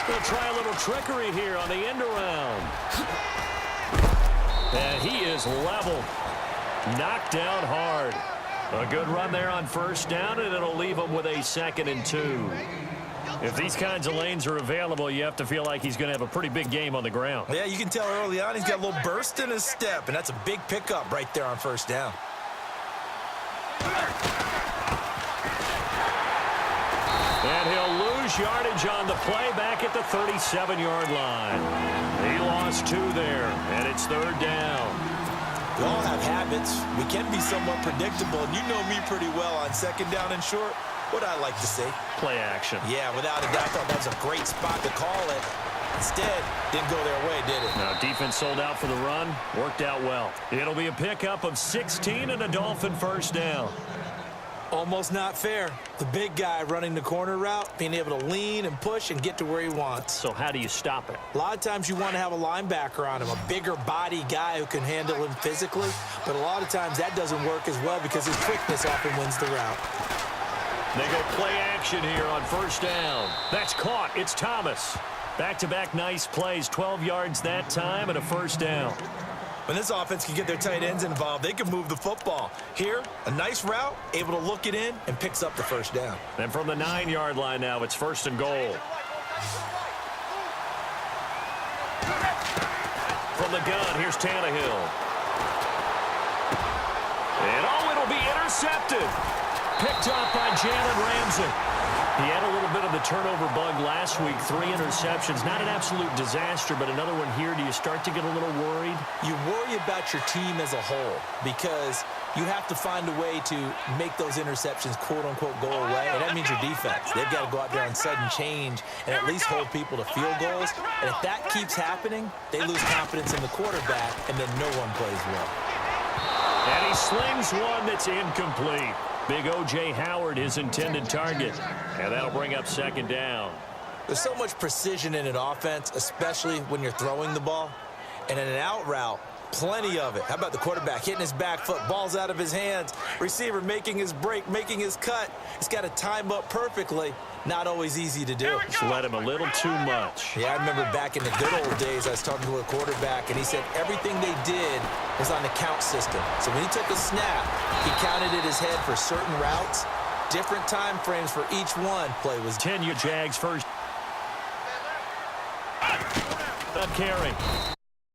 They'll try a little trickery here on the end around. And he is leveled. Knocked down hard. A good run there on first down, and it'll leave him with a 2nd and 2. If these kinds of lanes are available, you have to feel like he's going to have a pretty big game on the ground. Yeah, you can tell early on he's got a little burst in his step, and that's a big pickup right there on first down. And he'll lose yardage on the play back at the 37-yard line. He lost 2 there, and it's 3rd down. We all have habits. We can be somewhat predictable, and you know me pretty well on 2nd down and short. What I like to say? Play action. Yeah, without a doubt, I thought that was a great spot to call it. Instead, didn't go their way, did it? Now, defense sold out for the run. Worked out well. It'll be a pickup of 16 and a Dolphin first down. Almost not fair. The big guy running the corner route, being able to lean and push and get to where he wants. So how do you stop it? A lot of times you want to have a linebacker on him, a bigger body guy who can handle him physically, but a lot of times that doesn't work as well because his quickness often wins the route. They go play action here on first down. That's caught. It's Thomas. Back-to-back nice plays, 12 yards that time and a first down. When this offense can get their tight ends involved, they can move the football. Here, a nice route, able to look it in, and picks up the first down. And from the 9-yard line now, it's 1st and goal. From the gun, here's Tannehill. And it'll be intercepted. Picked off by Jalen Ramsey. He had a little bit of the turnover bug last week. 3 interceptions. Not an absolute disaster, but another one here. Do you start to get a little worried? You worry about your team as a whole because you have to find a way to make those interceptions, quote-unquote, go away. And that means your defense. They've got to go out there and sudden change and at least hold people to field goals. And if that keeps happening, they lose confidence in the quarterback, and then no one plays well. And he slings one that's incomplete. Big O.J. Howard, his intended target. And that'll bring up 2nd down. There's so much precision in an offense, especially when you're throwing the ball. And in an out route, plenty of it. How about the quarterback hitting his back foot, ball's out of his hands, receiver making his break, making his cut. He's got to time up perfectly. Not always easy to do. Just let him a little too much. Yeah, I remember back in the good old days, I was talking to a quarterback, and he said everything they did was on the count system. So when he took a snap, he counted in his head for certain routes, different time frames for each one. Play was 10 Jags first. Up carry.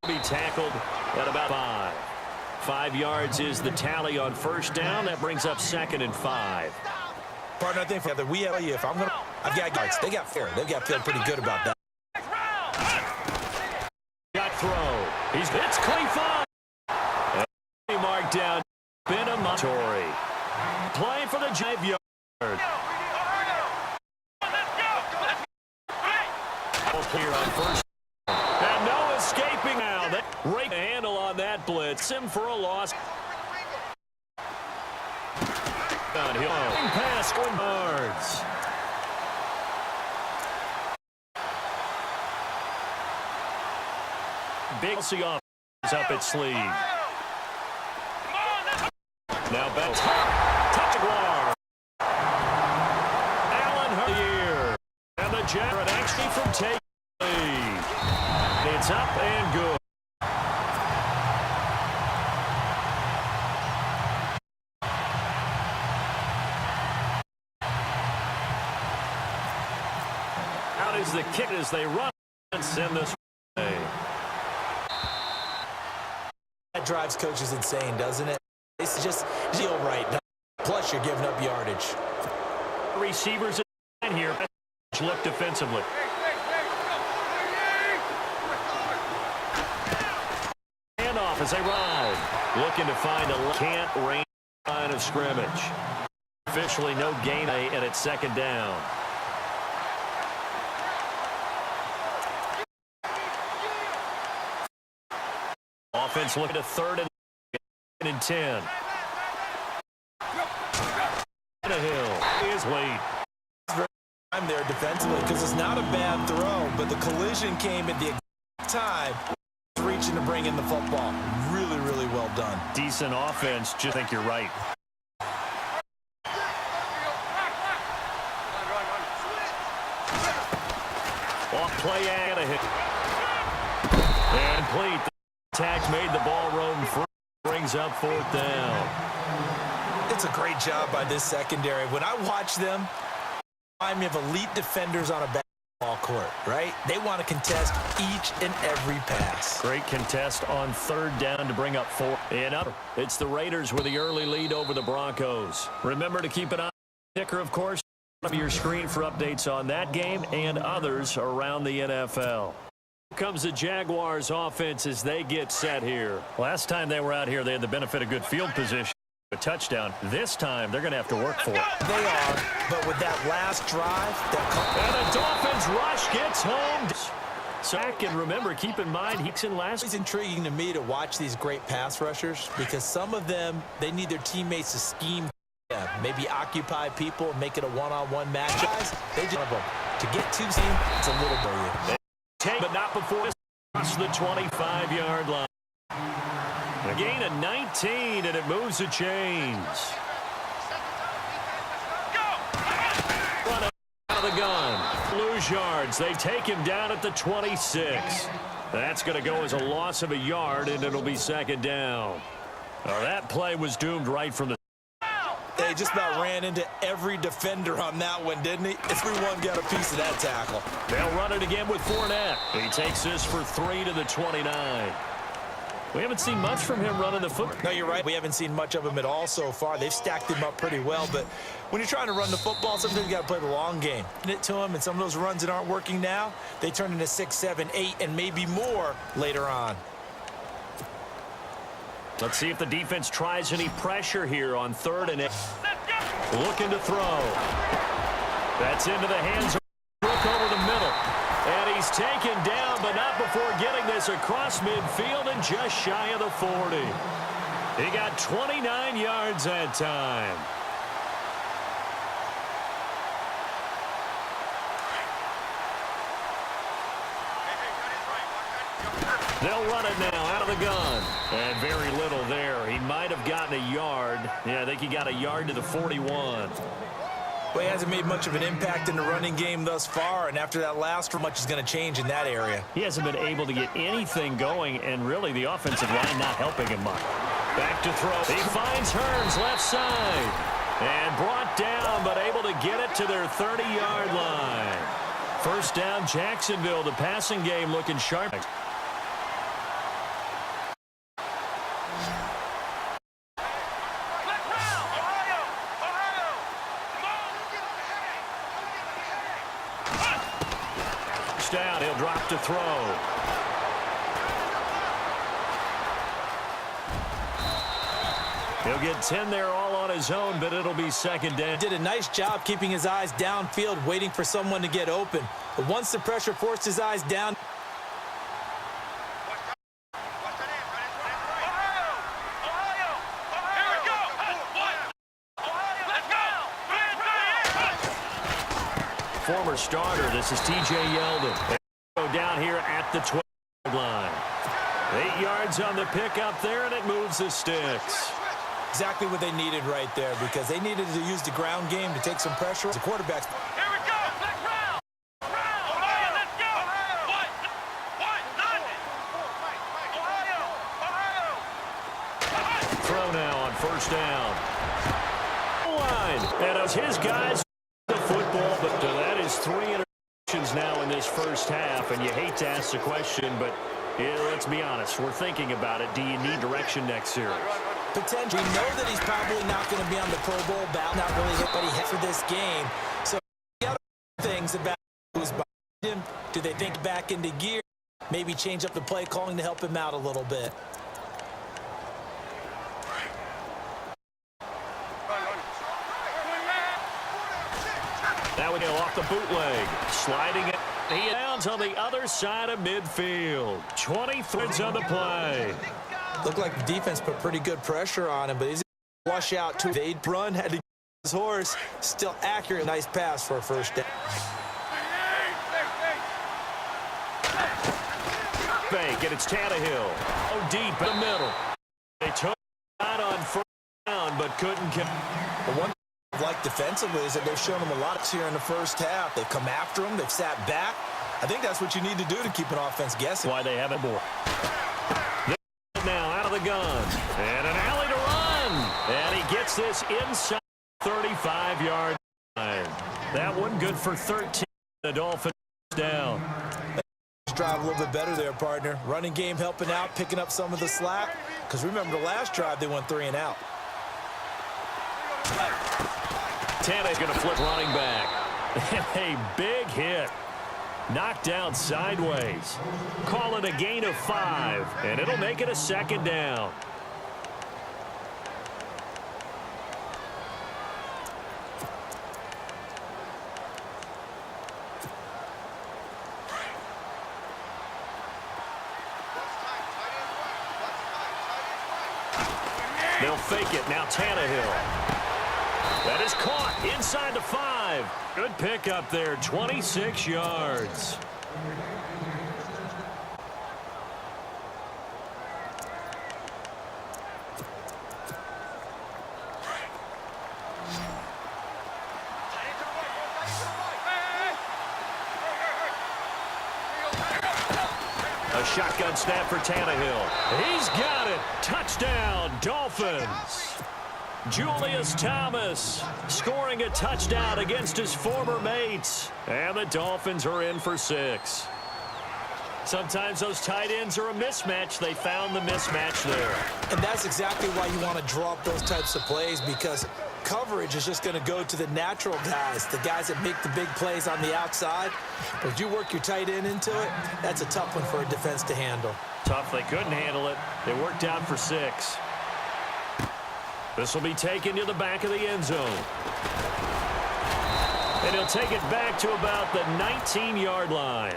Be tackled at about 5. 5 yards is the tally on first down. That brings up 2nd and 5. Partner, I think that we have if I'm gonna, I've got guards. They got fair. They've got to feel pretty good about that. Got throw. It's Cleveland. He marked down. Benamatory. Play for the 5-yard. Clear on first. And no escaping now. That rake a handle on that blitz. Him for a loss. Downhill. Pass going yards. Big C off is up its sleeve. Now back. Touch guard. Allen here. And the Jared actually from take lead. It's up and good. Out is the kick as they run and send this way. That drives coaches insane, doesn't it? It's just deal right. Plus, you're giving up yardage. Receivers in here. Look defensively. Handoff as they ride. Looking to find a can't range line of scrimmage. Officially no gain, and it's 2nd down. Offense looking at 3rd and 10. Hill is late. I'm there defensively because it's not a bad throw, but the collision came at the exact time reaching to bring in the football. Really, really well done. Decent offense. Just think you're right. Off play and a hit. And complete. The attack made the ball roam free. Brings up fourth down. It's a great job by this secondary. When I watch them, I remind me of elite defenders on a basketball court, right? They want to contest each and every pass. Great contest on third down to bring up four. And up, it's the Raiders with the early lead over the Broncos. Remember to keep an eye on the ticker, of course, on your screen for updates on that game and others around the NFL. Here comes the Jaguars offense as they get set here. Last time they were out here, they had the benefit of good field position. A touchdown. This time, they're going to have to work for it. They are, but with that last drive, and a Dolphins rush gets home. Sack, and remember, keep in mind, Hickson last. It's intriguing to me to watch these great pass rushers because some of them, they need their teammates to scheme them, maybe occupy people, make it a one-on-one match. Guys, they just to get to team, it's a little brilliant. But not before across the 25-yard line. A gain of 19, and it moves the chains. Run out of the gun. Lose yards. They take him down at the 26. That's going to go as a loss of a yard, and it'll be second down. Now, that play was doomed right from the. They just about ran into every defender on that one, didn't he? Everyone got a piece of that tackle. They'll run it again with Fournette. He takes this for 3 to the 29. We haven't seen much from him running the football. No, you're right. We haven't seen much of him at all so far. They've stacked him up pretty well, but when you're trying to run the football, sometimes you got to play the long game. It to him, and some of those runs that aren't working now, they turn into 6, 7, 8, and maybe more later on. Let's see if the defense tries any pressure here on 3rd and 8. Looking to throw. That's into the hands of Brook over the middle. And he's taken down, but not before getting this across midfield and just shy of the 40. He got 29 yards that time. They'll run it now out of the gun. And very little there. He might have gotten a yard. Yeah, I think he got a yard to the 41. Well, he hasn't made much of an impact in the running game thus far, and after that last one, much is going to change in that area. He hasn't been able to get anything going, and really the offensive line not helping him much. Back to throw. He finds Hearns left side. And brought down, but able to get it to their 30-yard line. First down, Jacksonville. The passing game looking sharp. Down, he'll drop to throw. He'll get 10 there all on his own, but it'll be second down. Did a nice job keeping his eyes downfield, waiting for someone to get open. But once the pressure forced his eyes down, former starter, this is T.J. Yeldon. Go down here at the 12-yard line. 8 yards on the pickup there, and it moves the sticks. Exactly what they needed right there, because they needed to use the ground game to take some pressure. The quarterback's. Here we go. Ohio, let's go. Ohio. Throw now on first down. Line. And as his guys the football, but that is 3 interceptions now in this first half, and you hate to ask the question, but yeah, let's be honest. We're thinking about it. Do you need direction next series? Potentially. We know that he's probably not going to be on the Pro Bowl ballot, not really hit, but he hit for this game. So the other things about who's behind him, do they think back into gear, maybe change up the play calling to help him out a little bit? Now we go off the bootleg. Sliding it. He downs on the other side of midfield. 20 threads on the play. Looked like the defense put pretty good pressure on him, but he's flush out too. They'd run, had to get his horse. Still accurate. Nice pass for a first down. Fake, and it's Tannehill. Oh, deep in the middle. They took it on first down, but couldn't get. The one like defensively is that they've shown him a lot here in the first half. They've come after him. They've sat back. I think that's what you need to do to keep an offense guessing. Why they haven't more. Now out of the gun. And an alley to run. And he gets this inside 35-yard line. That one good for 13. The Dolphins down. Drive a little bit better there, partner. Running game helping out, picking up some of the slack. Because remember, the last drive, they went 3 and out. Tannehill's going to flip running back. A big hit. Knocked down sideways. Call it a gain of 5, and it'll make it a second down. They'll fake it. Now Tannehill. That is caught inside the 5. Good pickup there. 26 yards. A shotgun snap for Tannehill. He's got it. Touchdown, Dolphins. Julius Thomas scoring a touchdown against his former mates. And the Dolphins are in for 6. Sometimes those tight ends are a mismatch. They found the mismatch there. And that's exactly why you want to draw up those types of plays, because coverage is just going to go to the natural guys, the guys that make the big plays on the outside. But if you work your tight end into it, that's a tough one for a defense to handle. Tough. They couldn't handle it. They worked out for 6. This will be taken to the back of the end zone. And he'll take it back to about the 19-yard line.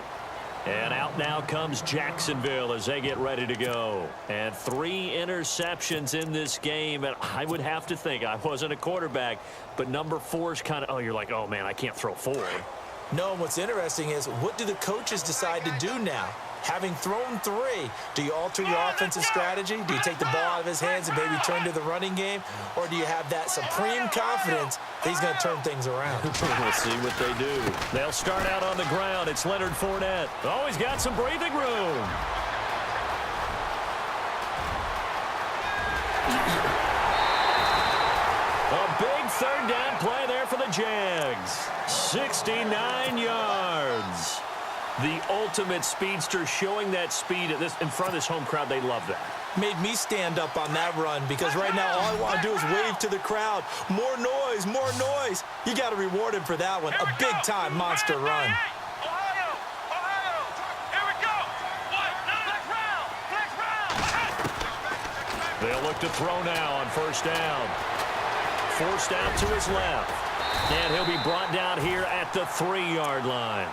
And out now comes Jacksonville as they get ready to go. And 3 interceptions in this game. And I would have to think, I wasn't a quarterback, but number 4 is kind of, oh, you're like, oh, man, I can't throw 4. No, what's interesting is, what do the coaches decide to do now? Having thrown 3, do you alter your offensive strategy? Do you take the ball out of his hands and maybe turn to the running game? Or do you have that supreme confidence that he's going to turn things around? We'll see what they do. They'll start out on the ground. It's Leonard Fournette. Oh, he's got some breathing room. A big third down play there for the Jags. 69 yards. The ultimate speedster, showing that speed at this in front of this home crowd. They love that. Made me stand up on that run, because right now all I want to do is wave to the crowd. More noise, more noise. You got to reward him for that one. A big-time monster run. Ohio! Here we go! Flex round! They'll look to throw now on first down. Forced out to his left. And he'll be brought down here at the 3-yard line.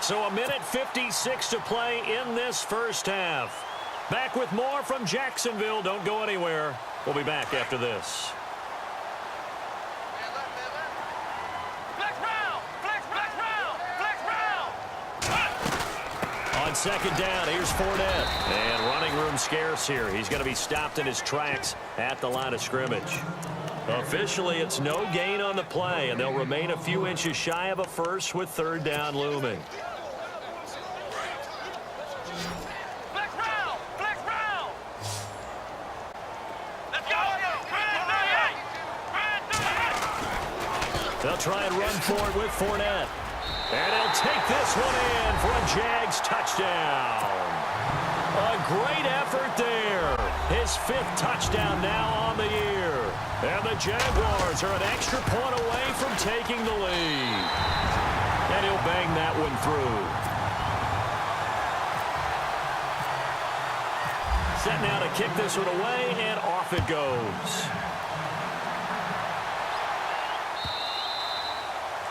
So a minute 56 to play in this first half. Back with more from Jacksonville. Don't go anywhere. We'll be back after this. On second down, here's Fournette. And running room scarce here. He's going to be stopped in his tracks at the line of scrimmage. Officially, it's no gain on the play, and they'll remain a few inches shy of a first with third down looming. They'll try and run for it with Fournette. And he'll take this one in for a Jags touchdown. A great effort there. His 5th touchdown now on the year. And the Jaguars are an extra point away from taking the lead. And he'll bang that one through. Set now to kick this one away, and off it goes.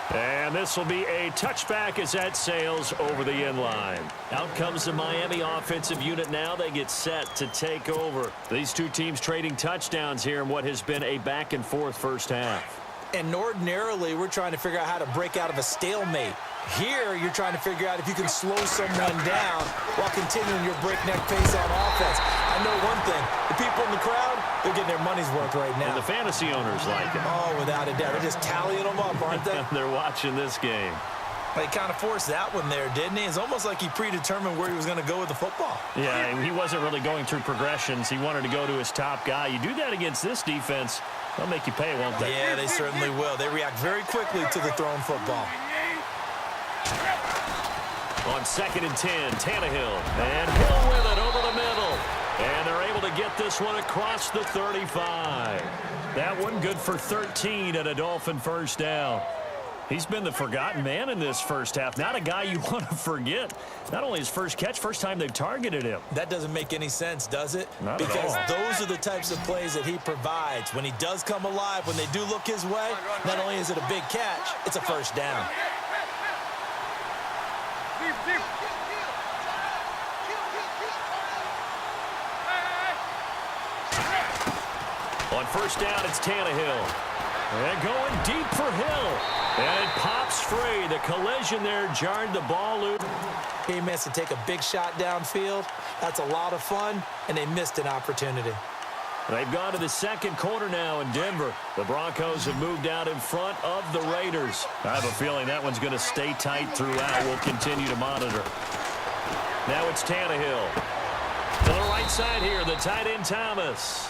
And this will be a touchback as that sails over the end line. Out comes the Miami offensive unit now. They get set to take over. These two teams trading touchdowns here in what has been a back-and-forth first half. And ordinarily, we're trying to figure out how to break out of a stalemate. Here, you're trying to figure out if you can slow someone down while continuing your breakneck pace on offense. I know one thing. The people in the crowd, they're getting their money's worth right now. And the fantasy owners like it. Oh, without a doubt. They're just tallying them up, aren't they? They're watching this game. He kind of forced that one there, didn't he? It's almost like he predetermined where he was going to go with the football. Yeah, he wasn't really going through progressions. He wanted to go to his top guy. You do that against this defense, they'll make you pay, won't they? Yeah, they certainly will. They react very quickly to the thrown football. On 2nd and 10, Tannehill. And Hill with it over the middle. And they're able to get this one across the 35. That one good for 13 and a Dolphin first down. He's been the forgotten man in this first half. Not a guy you want to forget. Not only his first catch, first time they've targeted him. That doesn't make any sense, does it? Not because at all. those are the types of plays that he provides. When he does come alive, when they do look his way, not only is it a big catch, it's a first down. On first down, it's Tannehill. And going deep for Hill. And it pops free. The collision there jarred the ball loose. He missed to take a big shot downfield. That's a lot of fun, and they missed an opportunity. They've gone to the second quarter now in Denver. The Broncos have moved out in front of the Raiders. I have a feeling that one's going to stay tight throughout. We'll continue to monitor. Now it's Tannehill. To the right side here, the tight end Thomas.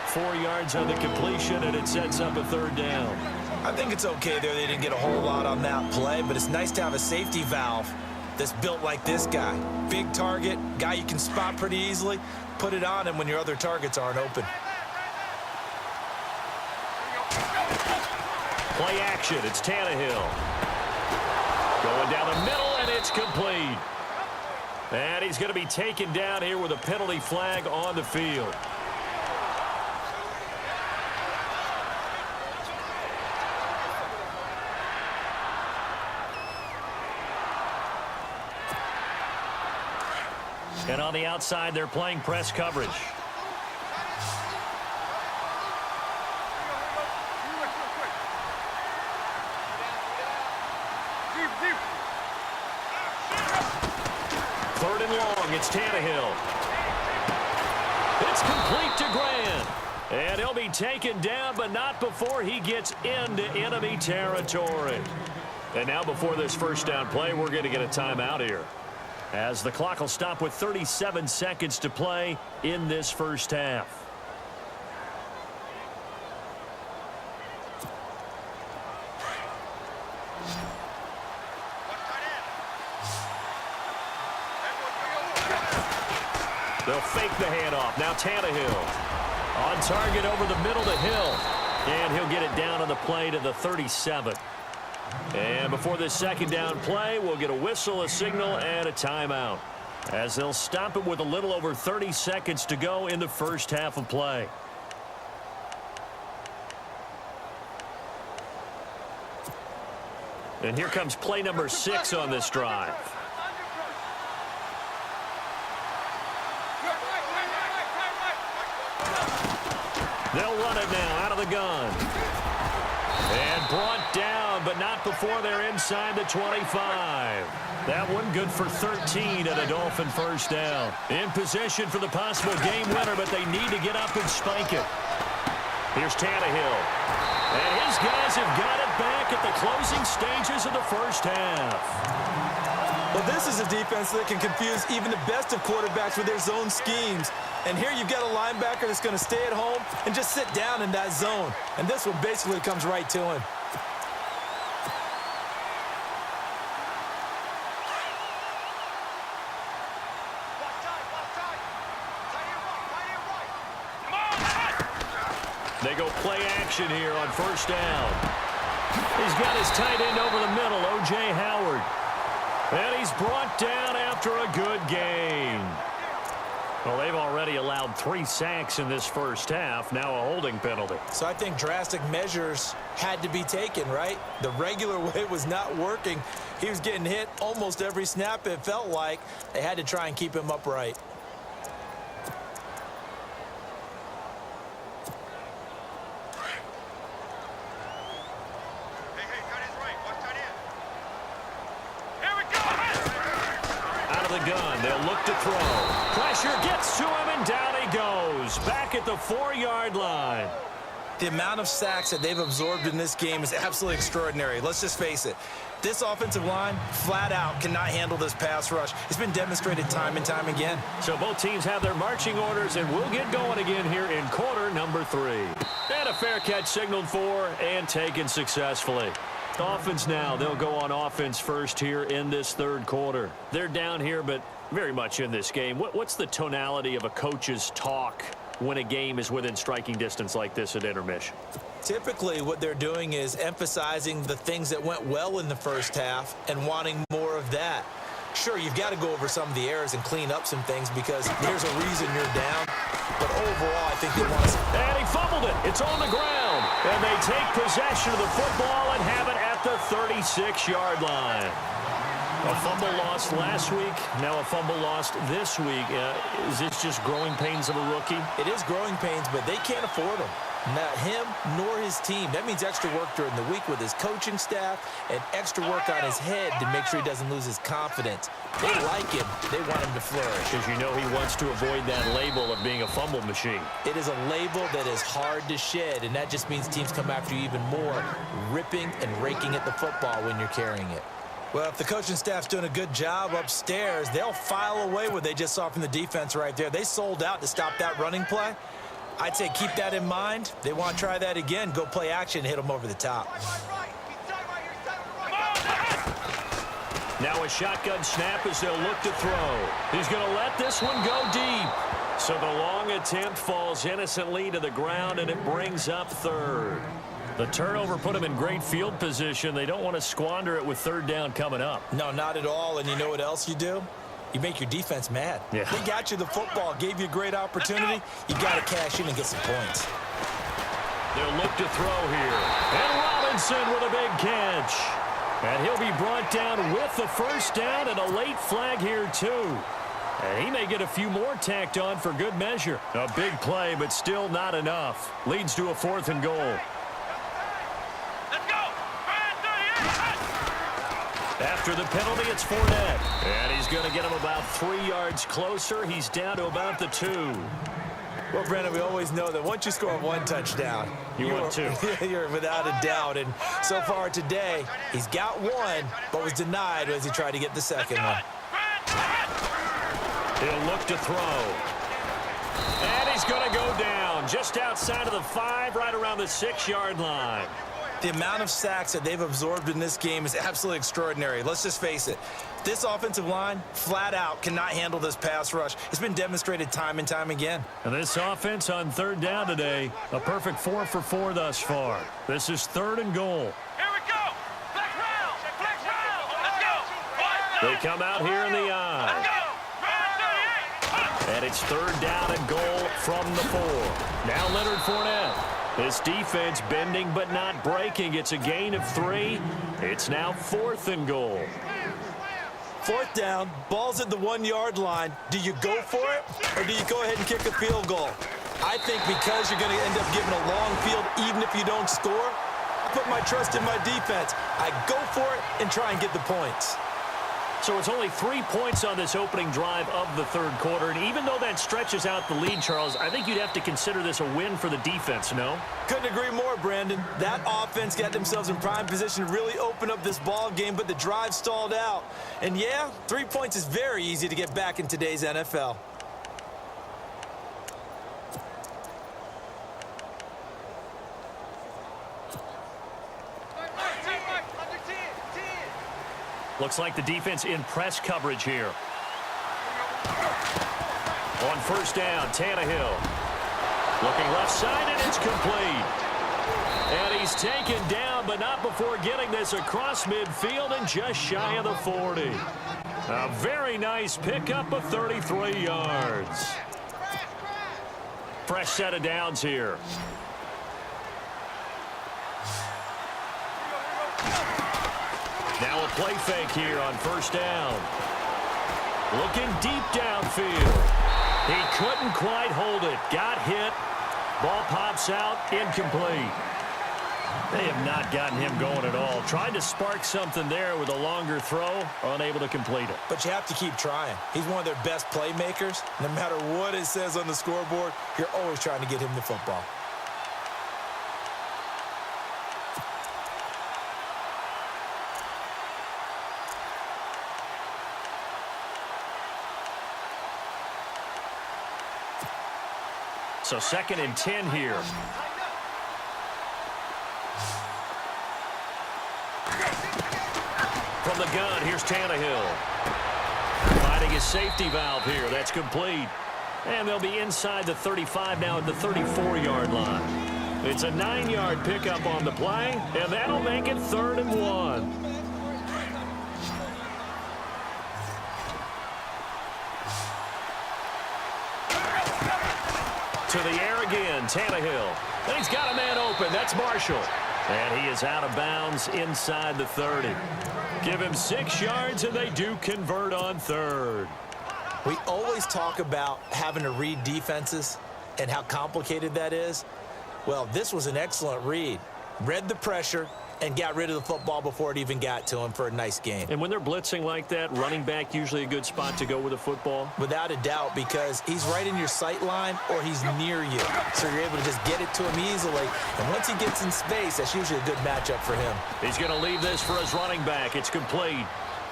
4 yards on the completion, and it sets up a third down. I think it's okay there. They didn't get a whole lot on that play, but it's nice to have a safety valve that's built like this guy. Big target, guy you can spot pretty easily. Put it on him when your other targets aren't open. Play action. It's Tannehill. Going down the middle, and it's complete. And he's going to be taken down here with a penalty flag on the field. And on the outside, they're playing press coverage. Third and long, it's Tannehill. It's complete to Grant. And he'll be taken down, but not before he gets into enemy territory. And now before this first down play, we're going to get a timeout here, as the clock will stop with 37 seconds to play in this first half. They'll fake the handoff. Now Tannehill on target over the middle to Hill. And he'll get it down on the play to the 37. And before this second down play, we'll get a whistle, a signal, and a timeout, as they'll stop it with a little over 30 seconds to go in the first half of play. And here comes play number 6 on this drive. They'll run it now out of the gun. And brought down, but not before they're inside the 25. That one good for 13 and a Dolphin first down. In position for the possible game winner, but they need to get up and spike it. Here's Tannehill. And his guys have got it back at the closing stages of the first half. Well, this is a defense that can confuse even the best of quarterbacks with their zone schemes. And here you've got a linebacker that's going to stay at home and just sit down in that zone. And this one basically comes right to him. They go play action here on first down. He's got his tight end over the middle, O.J. Howard. And he's brought down after a good gain. Well, they've already allowed 3 sacks in this first half, now a holding penalty. So I think drastic measures had to be taken, right? The regular way was not working. He was getting hit almost every snap, it felt like. They had to try and keep him upright. Gun. They'll look to throw. Pressure gets to him, and down he goes. Back at the 4-yard line. The amount of sacks that they've absorbed in this game is absolutely extraordinary. Let's just face it. This offensive line, flat out, cannot handle this pass rush. It's been demonstrated time and time again. So both teams have their marching orders, and we'll get going again here in quarter number 3. And a fair catch signaled for and taken successfully. Offense now. They'll go on offense first here in this third quarter. They're down here, but very much in this game. What's the tonality of a coach's talk when a game is within striking distance like this at intermission? Typically, what they're doing is emphasizing the things that went well in the first half and wanting more of that. Sure, you've got to go over some of the errors and clean up some things because there's a reason you're down. But overall, I think they want to... And he fumbled it. It's on the ground. And they take possession of the football and have it at the 36-yard line. A fumble lost last week, now a fumble lost this week. Is this just growing pains of a rookie? It is growing pains, but they can't afford them. Not him nor his team. That means extra work during the week with his coaching staff and extra work on his head to make sure he doesn't lose his confidence. They like him. They want him to flourish. Because you know he wants to avoid that label of being a fumble machine. It is a label that is hard to shed, and that just means teams come after you even more, ripping and raking at the football when you're carrying it. Well, if the coaching staff's doing a good job upstairs, they'll file away what they just saw from the defense right there. They sold out to stop that running play. I'd say keep that in mind. They want to try that again. Go play action, hit them over the top. Now a shotgun snap as they'll look to throw. He's going to let this one go deep. So the long attempt falls innocently to the ground, and it brings up third. The turnover put them in great field position. They don't want to squander it with third down coming up. No, not at all. And you know what else you do? You make your defense mad. Yeah. They got you the football, gave you a great opportunity. You got to cash in and get some points. They'll look to throw here. And Robinson with a big catch. And he'll be brought down with the first down and a late flag here too. And he may get a few more tacked on for good measure. A big play, but still not enough. Leads to a 4th and goal. After the penalty, it's Fournette. And he's going to get him about 3 yards closer. He's down to about the 2. Well, Brandon, we always know that once you score 1 touchdown, you want 2. You're without a doubt. And so far today, he's got 1, but was denied as he tried to get the second one. He'll look to throw. And he's going to go down just outside of the 5, right around the 6-yard line. The amount of sacks that they've absorbed in this game is absolutely extraordinary. Let's just face it. This offensive line, flat out, cannot handle this pass rush. It's been demonstrated time and time again. And this offense on third down today, a perfect 4 for 4 thus far. This is 3rd and goal. Here we go. Flex round. Flex round. Let's go. They come out here in the Let's eye. go. Round 38. And it's 3rd down and goal from the 4. Now Leonard Fournette. This defense bending but not breaking. It's a gain of 3. It's now 4th and goal. 4th down, ball's at the 1-yard line. Do you go for it, or do you go ahead and kick a field goal? I think because you're going to end up giving a long field, even if you don't score, I put my trust in my defense. I go for it and try and get the points. So it's only 3 points on this opening drive of the third quarter. And even though that stretches out the lead, Charles, I think you'd have to consider this a win for the defense, no? Couldn't agree more, Brandon. That offense got themselves in prime position to really open up this ball game, but the drive stalled out. And yeah, 3 points is very easy to get back in today's NFL. Looks like the defense in press coverage here. On first down, Tannehill. Looking left side, and it's complete. And he's taken down, but not before getting this across midfield and just shy of the 40. A very nice pickup of 33 yards. Fresh set of downs here. Now a play fake here on first down. Looking deep downfield. He couldn't quite hold it. Got hit. Ball pops out. Incomplete. They have not gotten him going at all. Tried to spark something there with a longer throw. Unable to complete it. But you have to keep trying. He's one of their best playmakers. No matter what it says on the scoreboard, you're always trying to get him the football. So 2nd and 10 here. From the gun, here's Tannehill. Finding his safety valve here. That's complete. And they'll be inside the 35 now at the 34-yard line. It's a 9-yard pickup on the play, and that'll make it 3rd and 1. To the air again, Tannehill. And he's got a man open. That's Marshall. And he is out of bounds inside the 30. Give him 6 yards, and they do convert on 3rd. We always talk about having to read defenses and how complicated that is. Well, this was an excellent read. Read the pressure and got rid of the football before it even got to him for a nice gain. And when they're blitzing like that, running back usually a good spot to go with a football? Without a doubt, because he's right in your sight line or he's near you. So you're able to just get it to him easily. And once he gets in space, that's usually a good matchup for him. He's going to leave this for his running back. It's complete.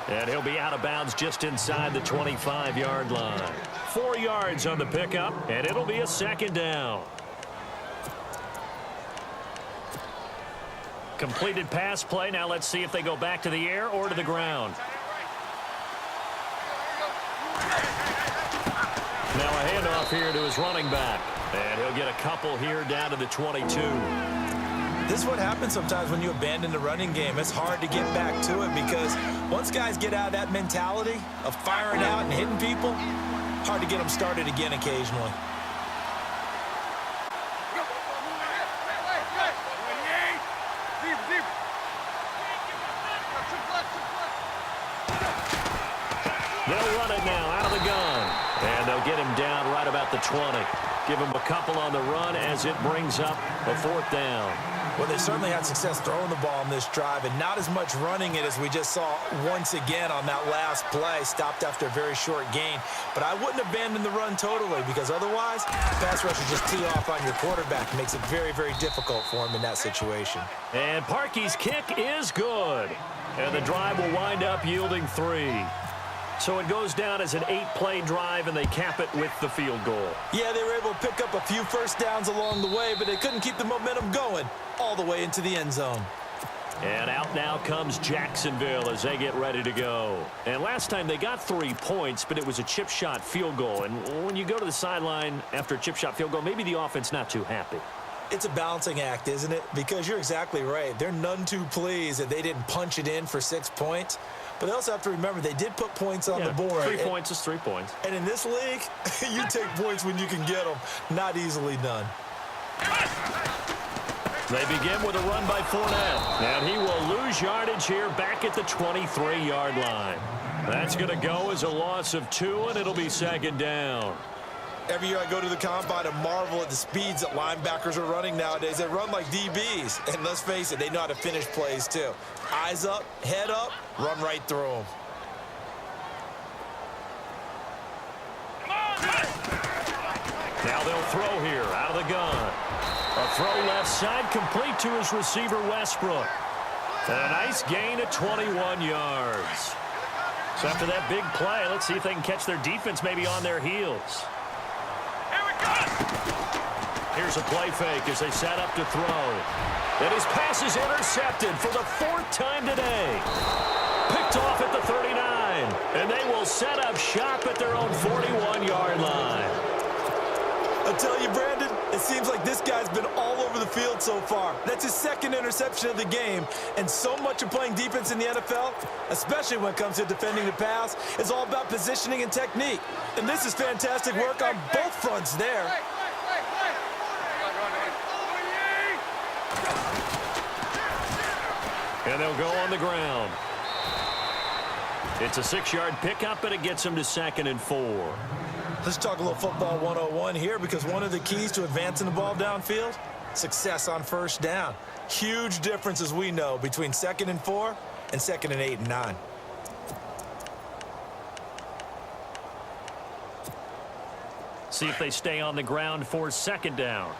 And he'll be out of bounds just inside the 25-yard line. 4 yards on the pickup, and it'll be a 2nd down. Completed pass play. Now let's see if they go back to the air or to the ground. Now a handoff here to his running back. And he'll get a couple here down to the 22. This is what happens sometimes when you abandon the running game. It's hard to get back to it because once guys get out of that mentality of firing out and hitting people, hard to get them started again occasionally. They'll run it now out of the gun. And they'll get him down right about the 20. Give him a couple on the run as it brings up a 4th down. Well, they certainly had success throwing the ball in this drive and not as much running it as we just saw once again on that last play. Stopped after a very short gain. But I wouldn't abandon the run totally because otherwise, pass rush will just tee off on your quarterback. It makes it very, very difficult for him in that situation. And Parkey's kick is good. And the drive will wind up yielding 3. So it goes down as an 8-play drive, and they cap it with the field goal. Yeah, they were able to pick up a few first downs along the way, but they couldn't keep the momentum going all the way into the end zone. And out now comes Jacksonville as they get ready to go. And last time they got 3 points, but it was a chip shot field goal. And when you go to the sideline after a chip shot field goal, maybe the offense not too happy. It's a balancing act, isn't it? Because you're exactly right. They're none too pleased that they didn't punch it in for 6 points. But they also have to remember they did put points on the board. 3 points is 3 points. And in this league, you take points when you can get them. Not easily done. They begin with a run by Fournette. And he will lose yardage here back at the 23-yard line. That's going to go as a loss of 2, and it'll be 2nd down. Every year I go to the combine and marvel at the speeds that linebackers are running nowadays. They run like DBs. And let's face it, they know how to finish plays too. Eyes up, head up, run right through them. Now they'll throw here out of the gun. A throw left side complete to his receiver, Westbrook. And a nice gain of 21 yards. So after that big play, let's see if they can catch their defense maybe on their heels. Here's a play fake as they set up to throw. And his pass is intercepted for the 4th time today. Picked off at the 39. And they will set up shop at their own 41-yard line. I tell you, Brandon, it seems like this guy's been all over the field so far. That's his 2nd interception of the game. And so much of playing defense in the NFL, especially when it comes to defending the pass, is all about positioning and technique. And this is fantastic work on both fronts there. And they'll go on the ground. It's a 6-yard pickup, and it gets them to 2nd and 4. Let's talk a little football 101 here because one of the keys to advancing the ball downfield, success on first down. Huge difference, as we know, between 2nd and 4 and 2nd and 8 and 9. See if they stay on the ground for 2nd down.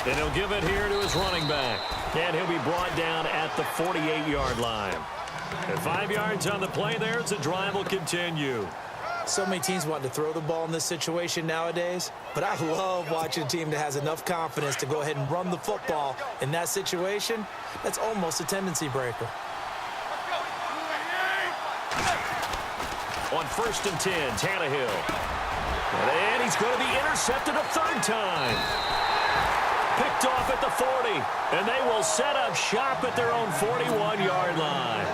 And he'll give it here to his running back. And he'll be brought down at the 48-yard line. And 5 yards on the play there as the drive will continue. So many teams want to throw the ball in this situation nowadays, but I love watching a team that has enough confidence to go ahead and run the football in that situation. That's almost a tendency breaker. On 1st and 10, Tannehill. And he's going to be intercepted a third time. Picked off at the 40, and they will set up shop at their own 41-yard line.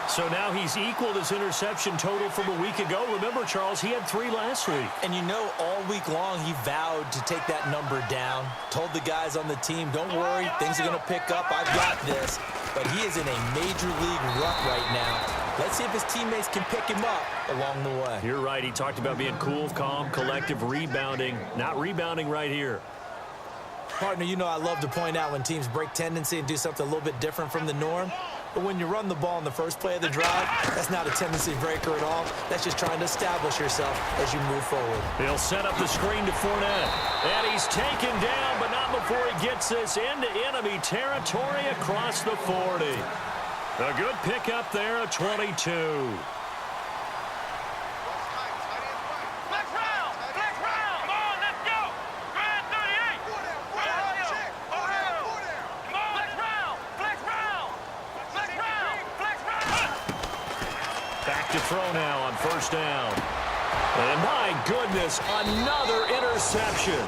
So now he's equaled his interception total from a week ago. Remember, Charles, he had 3 last week. And you know, all week long he vowed to take that number down. Told the guys on the team, don't worry, things are going to pick up. I've got this. But he is in a major league rut right now. Let's see if his teammates can pick him up along the way. You're right. He talked about being cool, calm, collective, rebounding. Not rebounding right here. Partner, you know I love to point out when teams break tendency and do something a little bit different from the norm. But when you run the ball in the first play of the drive, that's not a tendency breaker at all. That's just trying to establish yourself as you move forward. He'll set up the screen to Fournette. And he's taken down, but not before he gets this into enemy territory across the 40. A good pickup there at 22. To throw now on 1st down. And my goodness, another interception.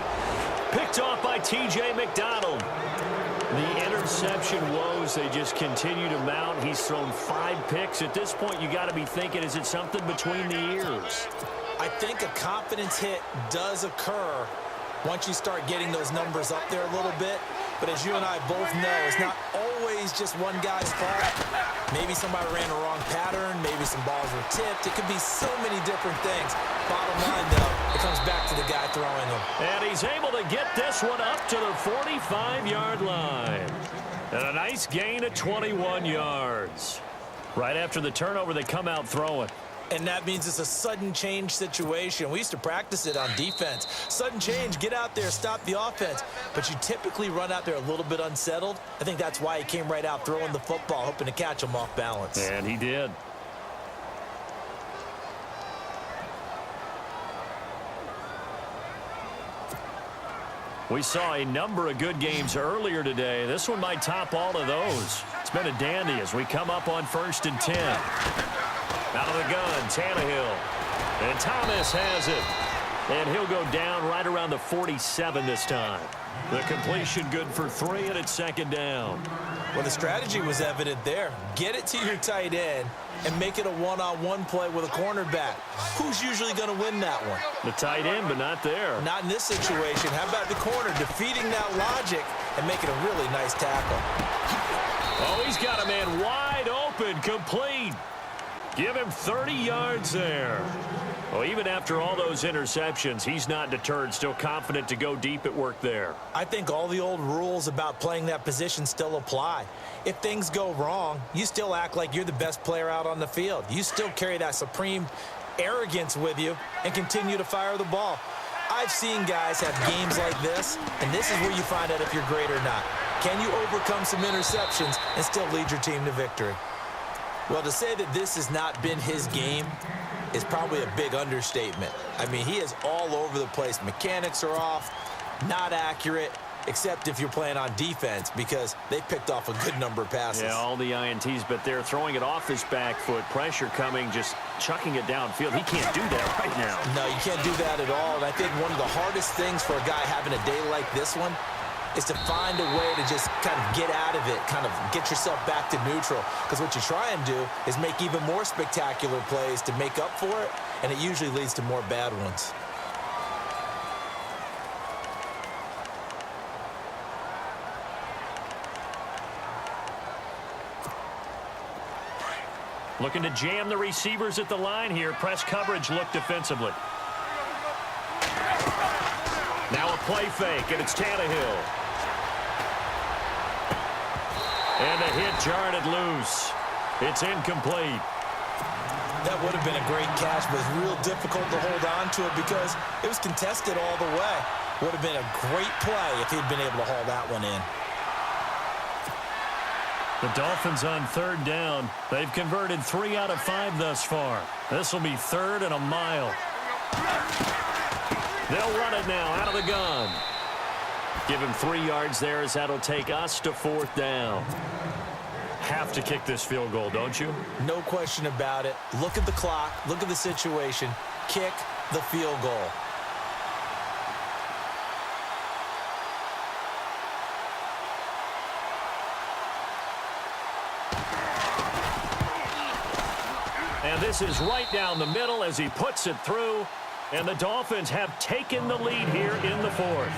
Picked off by T.J. McDonald. The interception woes, they just continue to mount. He's thrown 5 picks. At this point, you got to be thinking, is it something between the ears? I think a confidence hit does occur once you start getting those numbers up there a little bit. But as you and I both know, it's not always just one guy's fault. Maybe somebody ran a wrong pattern. Maybe some balls were tipped. It could be so many different things. Bottom line, though, it comes back to the guy throwing them. And he's able to get this one up to the 45-yard line. And a nice gain of 21 yards. Right after the turnover, they come out throwing. And that means it's a sudden change situation. We used to practice it on defense. Sudden change, get out there, stop the offense. But you typically run out there a little bit unsettled. I think that's why he came right out throwing the football, hoping to catch him off balance. And he did. We saw a number of good games earlier today. This one might top all of those. It's been a dandy as we come up on 1st and 10. Out of the gun, Tannehill. And Thomas has it. And he'll go down right around the 47 this time. The completion good for 3, and it's 2nd down. Well, the strategy was evident there. Get it to your tight end and make it a one-on-one play with a cornerback. Who's usually going to win that one? The tight end, but not there. Not in this situation. How about the corner defeating that logic and making a really nice tackle? Oh, he's got a man wide open, complete. Give him 30 yards there. Well, even after all those interceptions, he's not deterred, still confident to go deep at work there. I think all the old rules about playing that position still apply. If things go wrong, you still act like you're the best player out on the field. You still carry that supreme arrogance with you and continue to fire the ball. I've seen guys have games like this, and this is where you find out if you're great or not. Can you overcome some interceptions and still lead your team to victory? Well, to say that this has not been his game is probably a big understatement. I mean, he is all over the place. Mechanics are off, not accurate, except if you're playing on defense because they picked off a good number of passes. Yeah, all the INTs, but they're throwing it off his back foot. Pressure coming, just chucking it downfield. He can't do that right now. No, you can't do that at all. And I think one of the hardest things for a guy having a day like this one is to find a way to just kind of get out of it, kind of get yourself back to neutral. Because what you try and do is make even more spectacular plays to make up for it, and it usually leads to more bad ones. Looking to jam the receivers at the line here. Press coverage look defensively. Now a play fake, and it's Tannehill. And the hit jarred it loose. It's incomplete. That would have been a great catch, but it's real difficult to hold on to it because it was contested all the way. Would have been a great play if he'd been able to haul that one in. The Dolphins on third down. They've converted 3 out of 5 thus far. This will be third and a mile. They'll run it now out of the gun. Give him 3 yards there as that'll take us to fourth down. Have to kick this field goal, don't you? No question about it. Look at the clock. Look at the situation. Kick the field goal. And this is right down the middle as he puts it through. And the Dolphins have taken the lead here in the fourth.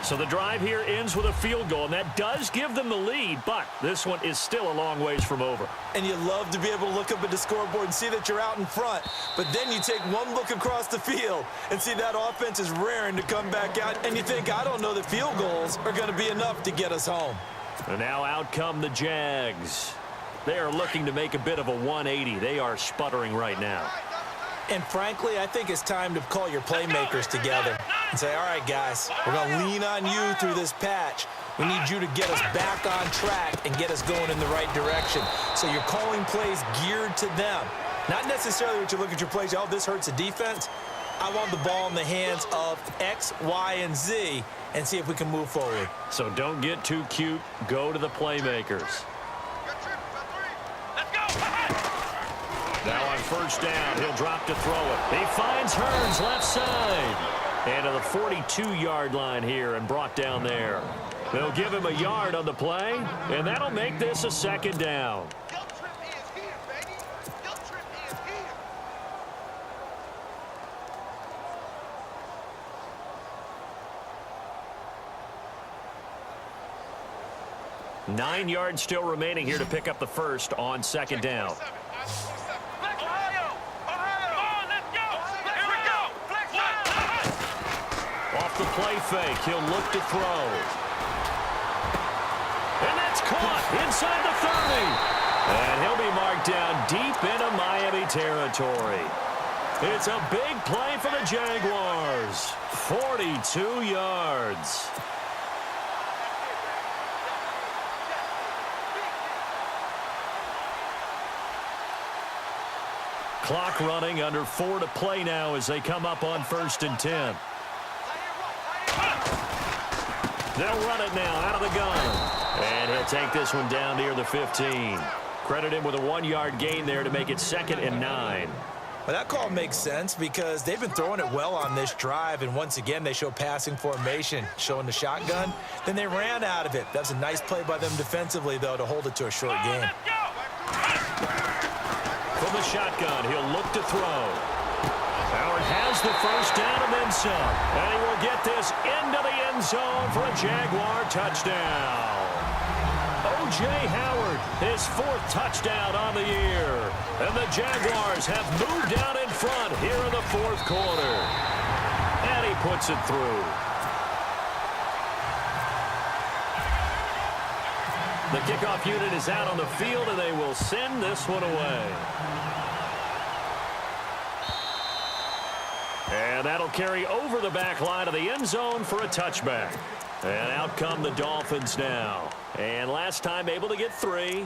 So the drive here ends with a field goal, and that does give them the lead, but this one is still a long ways from over. And you love to be able to look up at the scoreboard and see that you're out in front. But then you take one look across the field and see that offense is raring to come back out. And you think, I don't know that field goals are going to be enough to get us home. And now out come the Jags. They are looking to make a bit of a 180. They are sputtering right now. And frankly, I think it's time to call your playmakers together and say, all right, guys, we're going to lean on you through this patch. We need you to get us back on track and get us going in the right direction. So you're calling plays geared to them. Not necessarily what you look at your plays, oh, this hurts the defense. I want the ball in the hands of X, Y, and Z and see if we can move forward. So don't get too cute. Go to the playmakers. Now on first down, he'll drop to throw it. He finds Hearns left side. And to the 42-yard line here and brought down there. They'll give him a yard on the play, and that'll make this a second down. Nine yards still remaining here to pick up the first on second down. Off the play fake, he'll look to throw. And that's caught inside the 30. And he'll be marked down deep into Miami territory. It's a big play for the Jaguars. 42 yards. Clock running, under 4 to play now as they come up on first and 10. They'll run it now out of the gun. And he'll take this one down near the 15. Credit him with a 1-yard gain there to make it second and 9. Well, that call makes sense because they've been throwing it well on this drive, and once again, they show passing formation, showing the shotgun. Then they ran out of it. That's a nice play by them defensively, though, to hold it to a short game. From the shotgun, he'll look to throw. Howard has the first down and then some. And he will get this into the end zone for a Jaguar touchdown. O.J. Howard, his 4th touchdown on the year. And the Jaguars have moved out in front here in the 4th quarter. And he puts it through. The kickoff unit is out on the field, and they will send this one away. And that'll carry over the back line of the end zone for a touchback. And out come the Dolphins now. And last time able to get 3.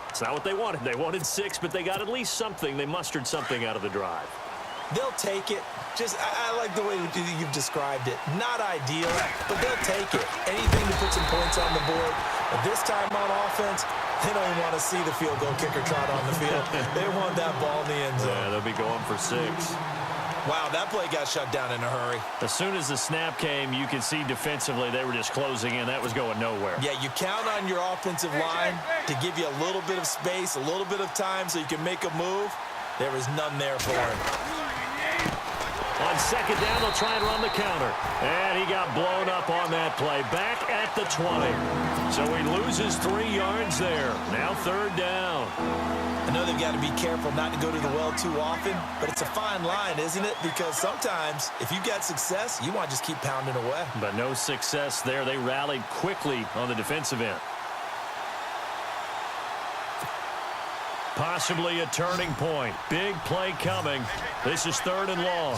It's not what they wanted. They wanted 6, but they got at least something. They mustered something out of the drive. They'll take it. I like the way you've described it. Not ideal, but they'll take it. Anything to put some points on the board. But this time on offense, they don't even want to see the field goal kicker trot on the field. They want that ball in the end zone. Yeah, they'll be going for 6. Wow, that play got shut down in a hurry. As soon as the snap came, you could see defensively they were just closing in. That was going nowhere. Yeah, you count on your offensive line to give you a little bit of space, a little bit of time so you can make a move. There was none there for him. On second down, they'll try and run the counter. And he got blown up on that play. Back at the 20. So he loses 3 yards there. Now third down. I know they've got to be careful not to go to the well too often, but it's a fine line, isn't it? Because sometimes, if you got success, you want to just keep pounding away. But no success there. They rallied quickly on the defensive end. Possibly a turning point. Big play coming. This is third and long.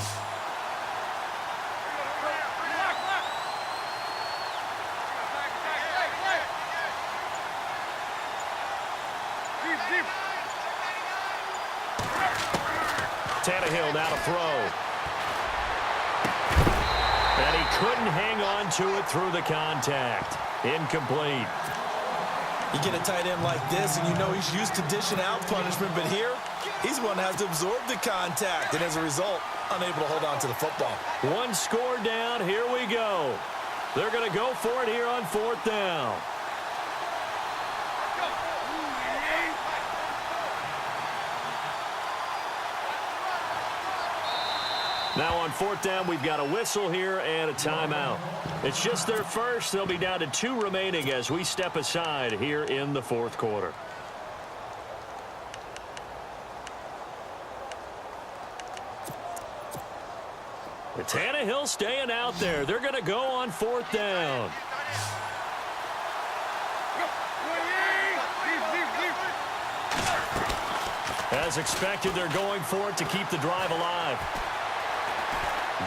Tannehill now to throw. And he couldn't hang on to it through the contact. Incomplete. You get a tight end like this, and you know he's used to dishing out punishment, but here, he's one that has to absorb the contact, and as a result, unable to hold on to the football. One score down. Here we go. They're going to go for it here on 4th down. Now on 4th down, we've got a whistle here and a timeout. It's just their first. They'll be down to 2 remaining as we step aside here in the 4th quarter. The Tannehill staying out there. They're going to go on 4th down. As expected, they're going for it to keep the drive alive.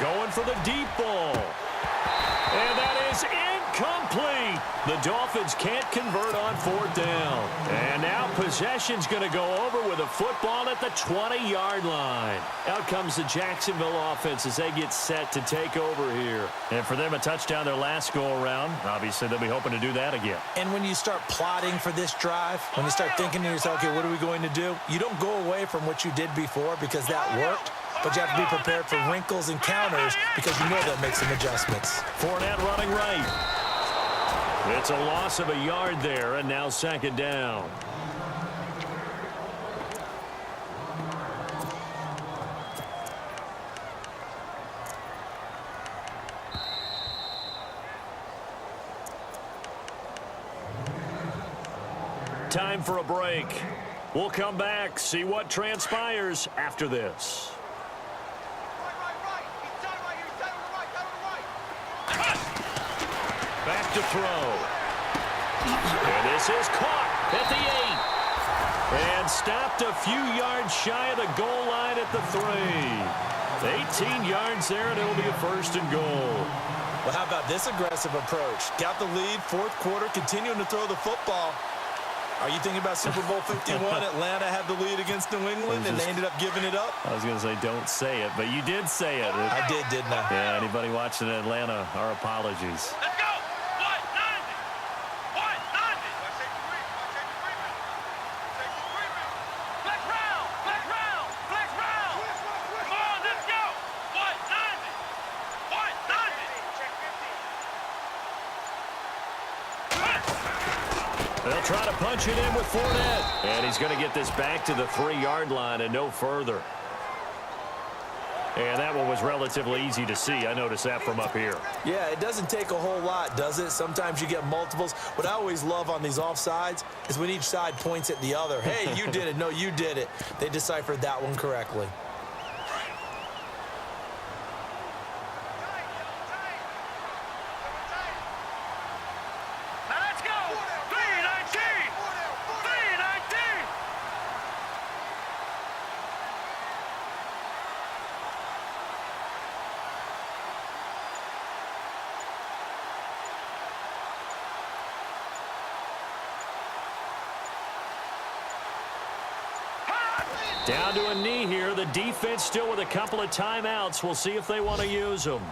Going for the deep ball. And that is incomplete. The Dolphins can't convert on 4th down. And now possession's going to go over with a football at the 20-yard line. Out comes the Jacksonville offense as they get set to take over here. And for them, a touchdown their last go-around. Obviously, they'll be hoping to do that again. And when you start plotting for this drive, when you start thinking to yourself, okay, what are we going to do? You don't go away from what you did before because that worked. But you have to be prepared for wrinkles and counters because you know they'll make some adjustments. Fournette running right. It's a loss of a yard there, and now 2nd down. Time for a break. We'll come back, see what transpires after this. Back to throw. And this is caught at the 8. And stopped a few yards shy of the goal line at the 3. 18 yards there, and it'll be a 1st and goal. Well, how about this aggressive approach? Got the lead, 4th quarter, continuing to throw the football. Are you thinking about Super Bowl 51? Atlanta had the lead against New England, and they ended up giving it up? I was going to say don't say it, but you did say it. I did, didn't I? Yeah, anybody watching Atlanta, our apologies. Let's go. 190. Flex round. Come on, let's go. 190. They'll try to punch it in with Fournette. And he's going to get this back to the 3-yard line and no further. And that one was relatively easy to see. I noticed that from up here. Yeah, it doesn't take a whole lot, does it? Sometimes you get multiples. What I always love on these offsides is when each side points at the other. Hey, you did it. No, you did it. They deciphered that one correctly. Now let's go. 319. Down to a knee here. The defense still with a couple of timeouts. We'll see if they want to use them.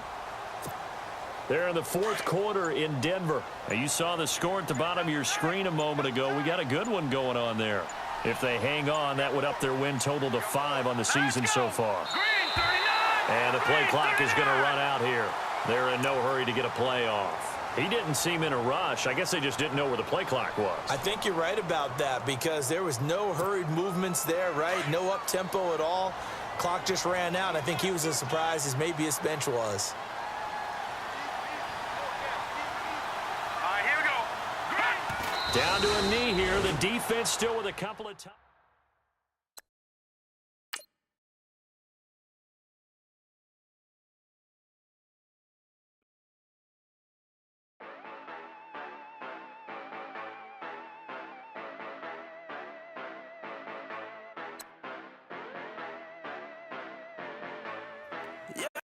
They're in the 4th quarter in Denver. Now, you saw the score at the bottom of your screen a moment ago. We got a good one going on there. If they hang on, that would up their win total to 5 on the season so far. Green 39. And the play clock is going to run out here. They're in no hurry to get a play off. He didn't seem in a rush. I guess they just didn't know where the play clock was. I think you're right about that because there was no hurried movements there, right? No up-tempo at all. Clock just ran out. I think he was as surprised as maybe his bench was. All right, here we go. Down to a knee here. The defense still with a couple of times.